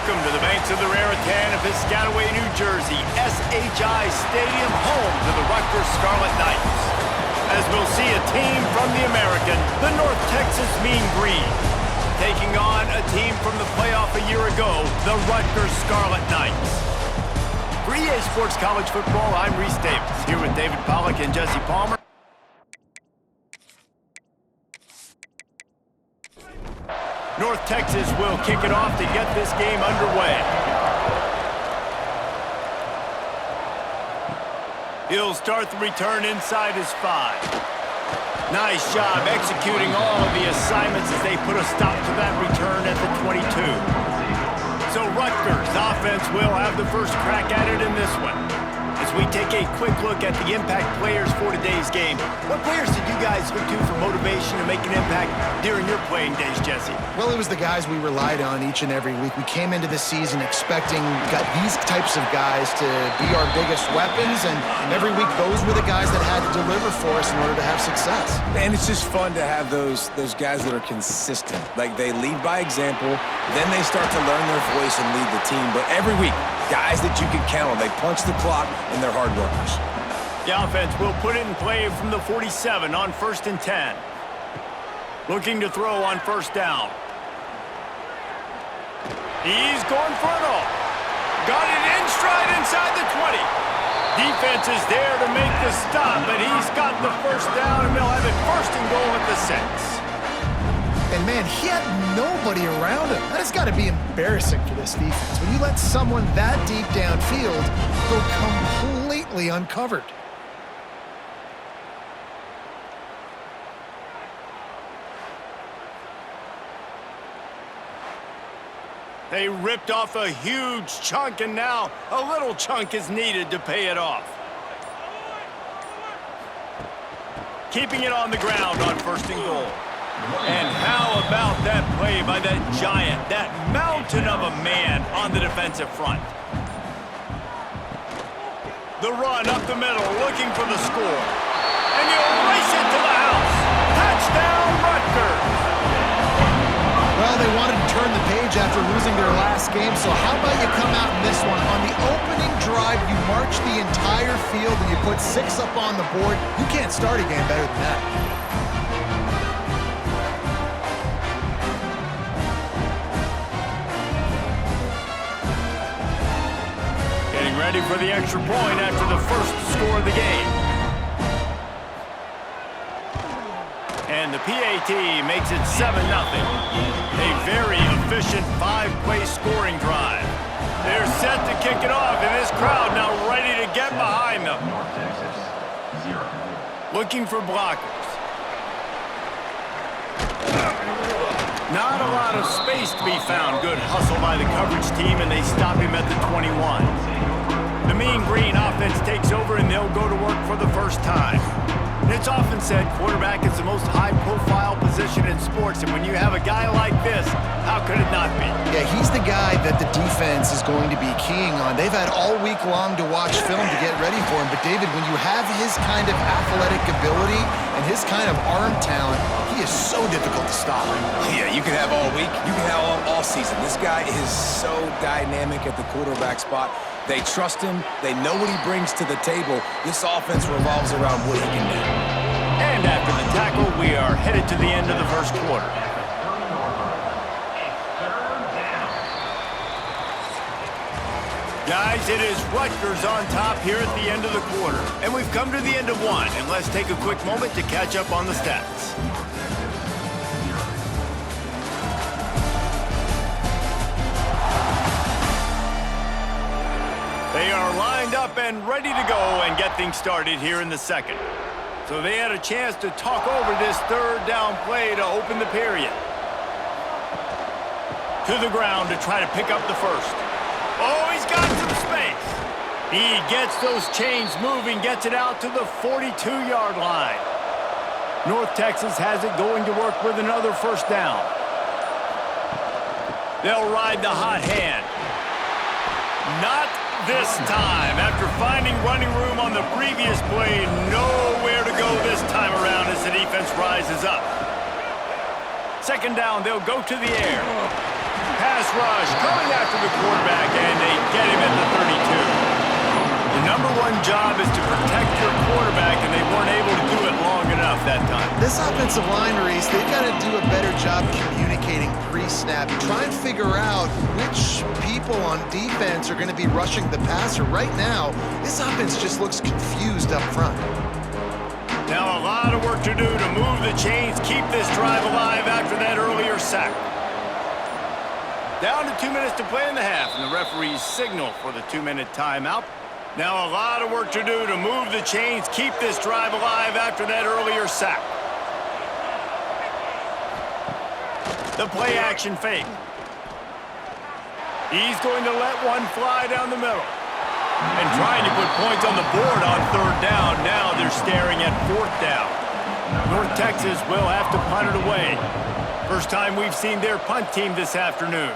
Welcome to the banks of the Raritan of Piscataway, New Jersey, SHI Stadium, home to the Rutgers Scarlet Knights. As we'll see a team from the American, the North Texas Mean Green, taking on a team from the playoff a year ago, the Rutgers Scarlet Knights. For EA Sports College Football, I'm Reese Davis, here with David Pollack and Jesse Palmer. North Texas will kick it off to get this game underway. He'll start the return inside his 5. Nice job executing all of the assignments as they put a stop to that return at the 22. So Rutgers offense will have the first crack at it in this one. As we take a quick look at the impact players for today's game, what players did you guys look to for motivation to make an impact during your playing days, Jesse? Well, it was the guys we relied on each and every week. We came into the season expecting these types of guys to be our biggest weapons, and every week those were the guys that had to deliver for us in order to have success. And it's just fun to have those guys that are consistent. Like, they lead by example, then they start to learn their voice and lead the team. But every week, guys that you can count on. They punch the clock, and they're hard workers. The offense will put it in play from the 47 on 1st and 10. Looking to throw on 1st down. He's going for it all. Got it in stride inside the 20. Defense is there to make the stop, but he's got the 1st down, and they'll have it 1st and goal at the 6. And man, he had nobody around him. That has got to be embarrassing for this defense. When you let someone that deep downfield go completely uncovered. They ripped off a huge chunk, and now a little chunk is needed to pay it off. Keeping it on the ground on 1st and goal. And how about that play by that giant, that mountain of a man on the defensive front? The run up the middle, looking for the score. And you'll race it to the house. Touchdown, Rutgers! Well, they wanted to turn the page after losing their last game, so how about you come out in this one? On the opening drive, you march the entire field and you put 6 up on the board. You can't start a game better than that. Ready for the extra point after the first score of the game. And the PAT makes it 7-0. A very efficient 5-play scoring drive. They're set to kick it off, and this crowd now ready to get behind them. Looking for blockers. Not a lot of space to be found. Good hustle by the coverage team, and they stop him at the 21. The Mean Green offense takes over, and they'll go to work for the first time. And it's often said quarterback is the most high-profile position in sports, and when you have a guy like this, how could it not be? Yeah, he's the guy that the defense is going to be keying on. They've had all week long to watch film to get ready for him, but David, when you have his kind of athletic ability and his kind of arm talent, he is so difficult to stop. Yeah, you can have all week, you can have all season. This guy is so dynamic at the quarterback spot. They trust him. They know what he brings to the table. This offense revolves around what he can do. And after the tackle, we are headed to the end of the first quarter. Guys, it is Rutgers on top here at the end of the quarter. And we've come to the end of one. And let's take a quick moment to catch up on the stats. They are lined up and ready to go and get things started here in the second. So they had a chance to talk over this 3rd down play to open the period. To the ground to try to pick up the 1st. Oh, he's got some space. He gets those chains moving, gets it out to the 42-yard line. North Texas has it going to work with another 1st down. They'll ride the hot hand. Not this time. After finding running room on the previous play, nowhere to go this time around as the defense rises up. 2nd down, they'll go to the air. pass rush coming after the quarterback, and they get him at the 32. The number one job is to protect your quarterback, and they weren't able to do it long enough that time. This offensive line, Reese, they've got to do a better job communicating pre-snap. Try and figure out which people on defense are going to be rushing the passer. Right now, this offense just looks confused up front. Now a lot of work to do to move the chains, keep this drive alive after that earlier sack. Down to 2 minutes to play in the half, and the referees signal for the 2-minute timeout. Now a lot of work to do to move the chains, keep this drive alive after that earlier sack. The play action fake. He's going to let one fly down the middle. And trying to put points on the board on 3rd down. Now they're staring at 4th down. North Texas will have to punt it away. First time we've seen their punt team this afternoon.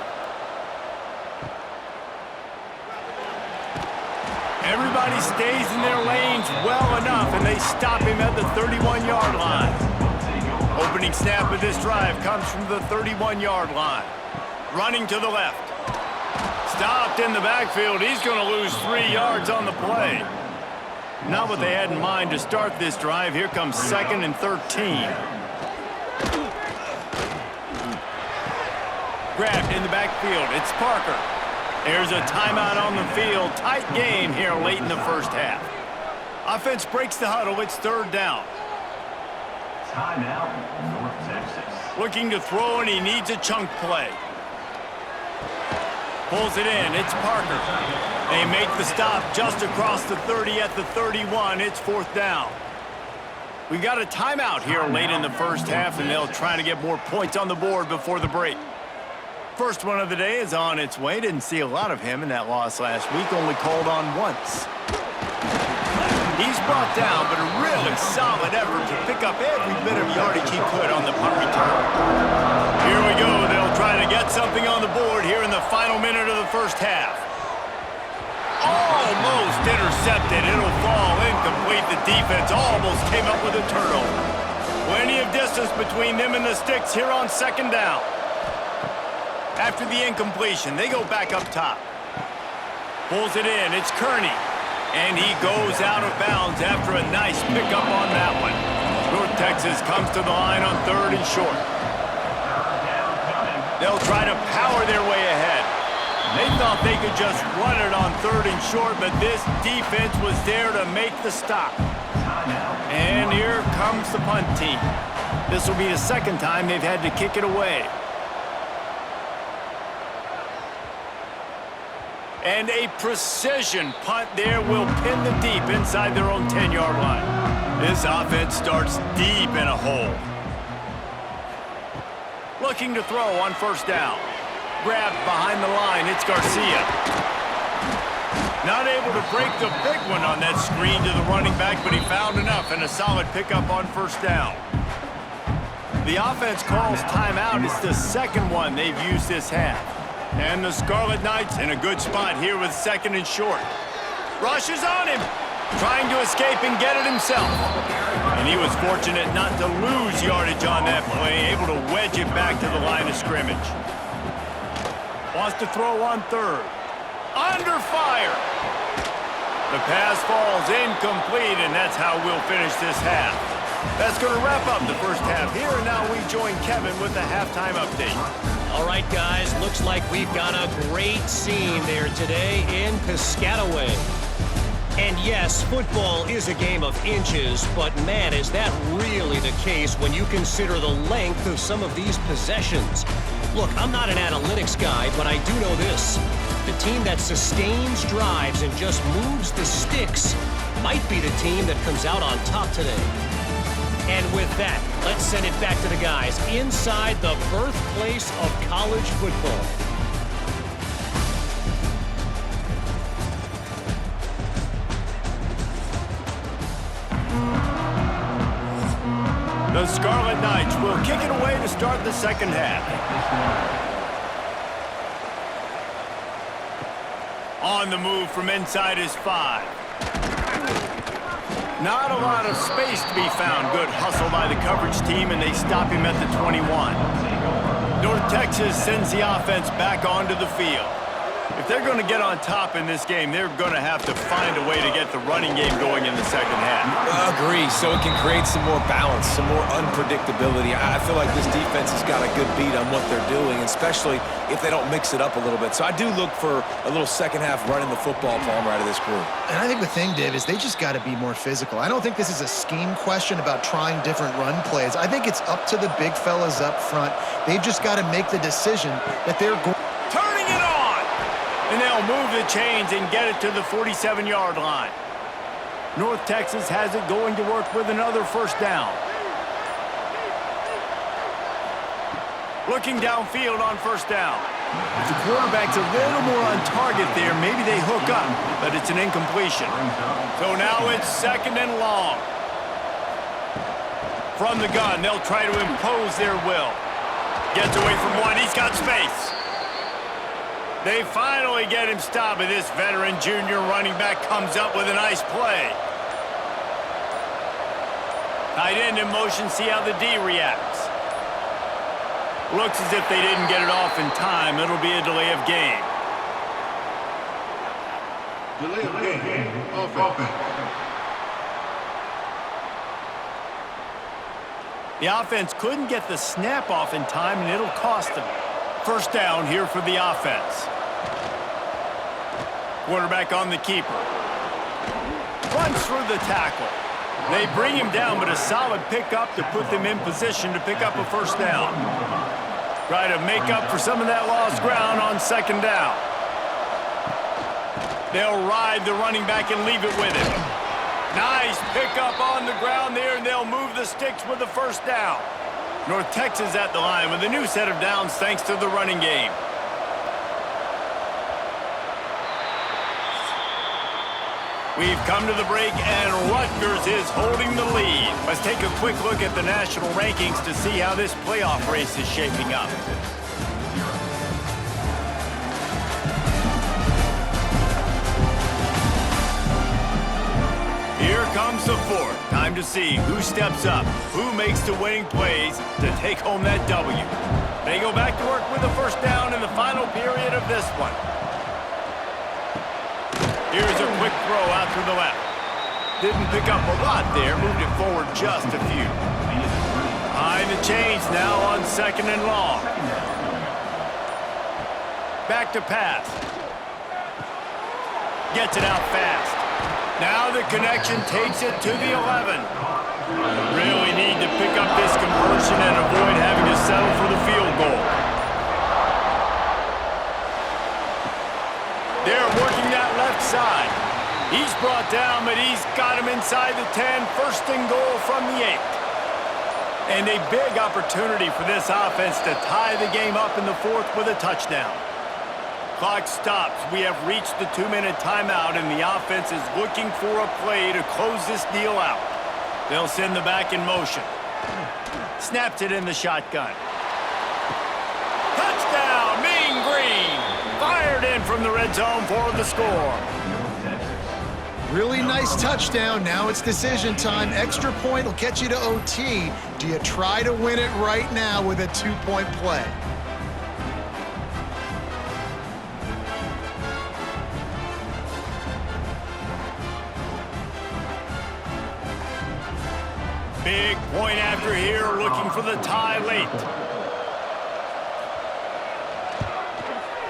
Everybody stays in their lanes well enough, and they stop him at the 31-yard line. Opening snap of this drive comes from the 31-yard line. Running to the left. Stopped in the backfield. He's going to lose 3 yards on the play. Not what they had in mind to start this drive. Here comes 2nd and 13. Grabbed in the backfield. It's Parker. There's a timeout on the field. Tight game here late in the first half. Offense breaks the huddle. It's 3rd down. Timeout, North Texas. Looking to throw, and he needs a chunk play. Pulls it in. It's Parker. They make the stop just across the 30 at the 31. It's 4th down. We've got a timeout here late in the first half, and they'll try to get more points on the board before the break. First one of the day is on its way. Didn't see a lot of him in that loss last week. Only called on once. He's brought down, but a really solid effort to pick up every bit of yardage he could on the punt return. Here we go. They'll try to get something on the board here in the final minute of the first half. Almost intercepted. It'll fall incomplete. The defense almost came up with a turnover. Plenty of distance between them and the sticks here on 2nd down. After the incompletion, they go back up top. Pulls it in. It's Kearney. And he goes out of bounds after a nice pickup on that one. North Texas comes to the line on 3rd and short. They'll try to power their way ahead. They thought they could just run it on 3rd and short, but this defense was there to make the stop. And here comes the punt team. This will be the 2nd time they've had to kick it away. And a precision punt there will pin them deep inside their own 10-yard line. This offense starts deep in a hole. Looking to throw on 1st down. Grabbed behind the line. It's Garcia. Not able to break the big one on that screen to the running back, but he found enough and a solid pickup on 1st down. The offense calls timeout. It's the 2nd one they've used this half. And the Scarlet Knights in a good spot here with 2nd and short. Rushes on him, trying to escape and get it himself. And he was fortunate not to lose yardage on that play, able to wedge it back to the line of scrimmage. Wants to throw on 3rd. Under fire. The pass falls incomplete, and that's how we'll finish this half. That's going to wrap up the first half here, and now we join Kevin with the halftime update. All right, guys, looks like we've got a great scene there today in Piscataway. And yes, football is a game of inches, but man, is that really the case when you consider the length of some of these possessions. Look, I'm not an analytics guy, but I do know this. The team that sustains drives and just moves the sticks might be the team that comes out on top today. And with that, let's send it back to the guys inside the birthplace of college football. The Scarlet Knights will kick it away to start the second half. On the move from inside his 5. Not a lot of space to be found. Good hustle by the coverage team, and they stop him at the 21. North Texas sends the offense back onto the field. If they're going to get on top in this game, they're going to have to find a way to get the running game going in the second half. Agree, so it can create some more balance, some more unpredictability. I feel like this defense has got a good beat on what they're doing, especially if they don't mix it up a little bit. So I do look for a little second half running the football palmer out of this group. And I think the thing, Dave, is they just got to be more physical. I don't think this is a scheme question about trying different run plays. I think it's up to the big fellas up front. They've just got to make the decision that they're going. Turning it on! And they'll move the chains and get it to the 47-yard line. North Texas has it going to work with another first down. Looking downfield on first down. If the quarterback's a little more on target there, maybe they hook up, but it's an incompletion. So now it's second and long. From the gun, they'll try to impose their will. Gets away from one, he's got space. They finally get him stopped, and this veteran junior running back comes up with a nice play. Tight end in motion, see how the D reacts. Looks as if they didn't get it off in time. It'll be a delay of game. Delay of game. Offense. The offense couldn't get the snap off in time, and it'll cost them. First down here for the offense. Quarterback on the keeper. Runs through the tackle. They bring him down, but a solid pickup to put them in position to pick up a first down. Try to make up for some of that lost ground on second down. They'll ride the running back and leave it with him. Nice pickup on the ground there, and they'll move the sticks with the first down. North Texas at the line with a new set of downs thanks to the running game. We've come to the break, and Rutgers is holding the lead. Let's take a quick look at the national rankings to see how this playoff race is shaping up. Here comes the fourth. Time to see who steps up, who makes the winning plays to take home that W. They go back to work with the first down in the final period of this one. Here's a quick throw out to the left. Didn't pick up a lot there, moved it forward just a few. Behind the chains now on second and long. Back to pass. Gets it out fast. Now the connection takes it to the 11. Really need to pick up this conversion and avoid having to settle for the field goal. They're working that left side. He's brought down, but he's got him inside the 10. First and goal from the 8. And a big opportunity for this offense to tie the game up in the fourth with a touchdown. Clock stops. We have reached the 2-minute timeout, and the offense is looking for a play to close this deal out. They'll send the back in motion. Snaps it in the shotgun. Touchdown, Mean Green! Fired in from the red zone for the score. Really nice touchdown. Now it's decision time. Extra point will get you to OT. Do you try to win it right now with a 2-point play? Big point after here, looking for the tie late.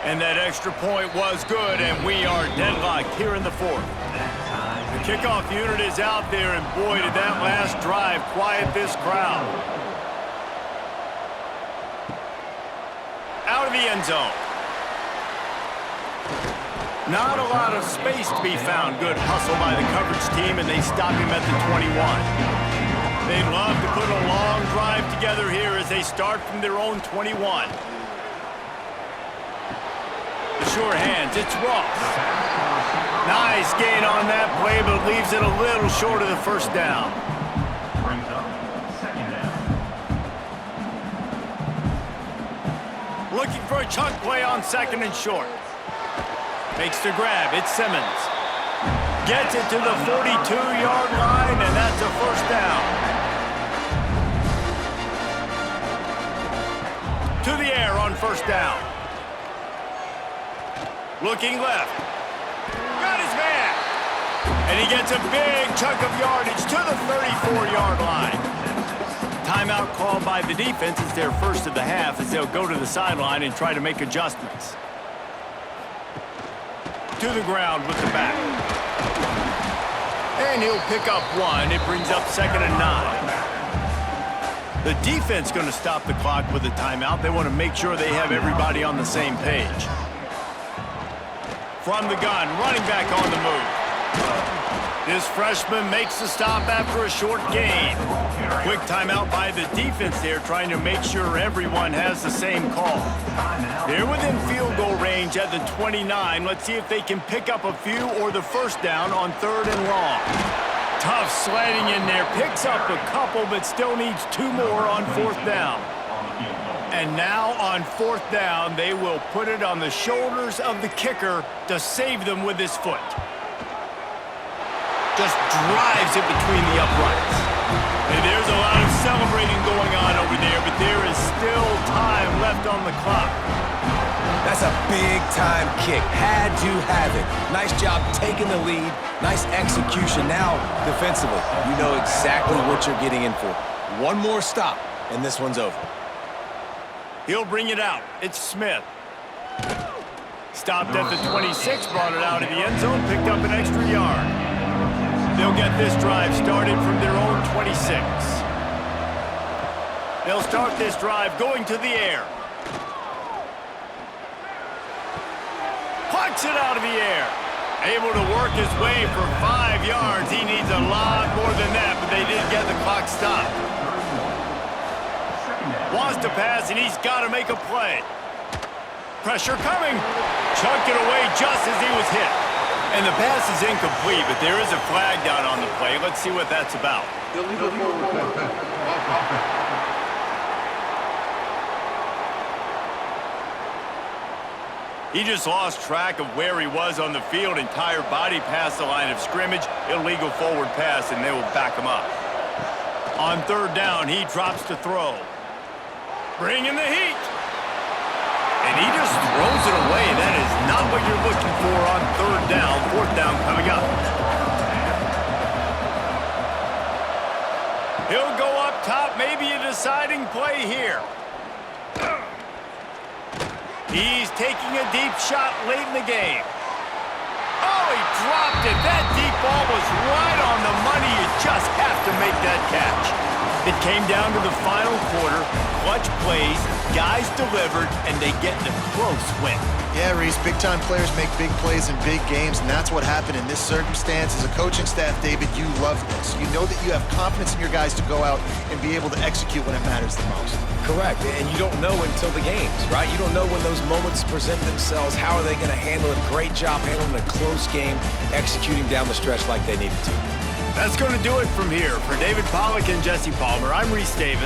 And that extra point was good, and we are deadlocked here in the fourth. The kickoff unit is out there, and boy, did that last drive quiet this crowd. Out of the end zone. Not a lot of space to be found. Good hustle by the coverage team, and they stop him at the 21. They'd love to put a long drive together here as they start from their own 21. The sure hands, it's Ross. Nice gain on that play, but leaves it a little short of the first down. Brings up second down. Looking for a chunk play on second and short. Makes the grab, it's Simmons. Gets it to the 42-yard line, and that's a first down. To the air on first down. Looking left. Got his man. And he gets a big chunk of yardage to the 34-yard line. Timeout called by the defense. It's their first of the half as they'll go to the sideline and try to make adjustments. To the ground with the back. And he'll pick up one. It brings up 2nd and 9. The defense going to stop the clock with a timeout. They want to make sure they have everybody on the same page. From the gun, running back on the move. This freshman makes the stop after a short gain. Quick timeout by the defense there, trying to make sure everyone has the same call. They're within field goal range at the 29. Let's see if they can pick up a few or the first down on 3rd and long. Tough sledding in there, picks up a couple, but still needs 2 more on 4th down. And now on 4th down, they will put it on the shoulders of the kicker to save them with his foot. Just drives it between the uprights. And there's a lot of celebrating going on over there, but there is still time left on the clock. That's a big-time kick. Had to have it. Nice job taking the lead. Nice execution. Now, defensively, you know exactly what you're getting in for. One more stop, and this one's over. He'll bring it out. It's Smith. Stopped at the 26, brought it out of the end zone, picked up an extra yard. They'll get this drive started from their own 26. They'll start this drive going to the air. Plucks it out of the air. Able to work his way for 5 yards. He needs a lot more than that, but they did get the clock stopped. Wants to pass, and he's got to make a play. Pressure coming. Chucked it away just as he was hit. And the pass is incomplete, but there is a flag down on the play. Let's see what that's about. He just lost track of where he was on the field. Entire body past the line of scrimmage. Illegal forward pass, and they will back him up. On 3rd down, he drops to throw. Bringing the heat. And he just throws it away. That is not what you're looking for on 3rd down. 4th down coming up. He'll go up top. Maybe a deciding play here. He's taking a deep shot late in the game. Oh, he dropped it. That deep ball was right on the money. You just have to make that catch. It came down to the final quarter. Clutch plays, guys delivered, and they get the close win. Yeah, Reese, big-time players make big plays in big games, and that's what happened in this circumstance. As a coaching staff, David, you love this. You know that you have confidence in your guys to go out and be able to execute when it matters the most. Correct, and you don't know until the games, right? You don't know when those moments present themselves. How are they going to handle it? Great job handling a close game, executing down the stretch like they needed to. That's going to do it from here. For David Pollack and Jesse Palmer, I'm Reese Davis.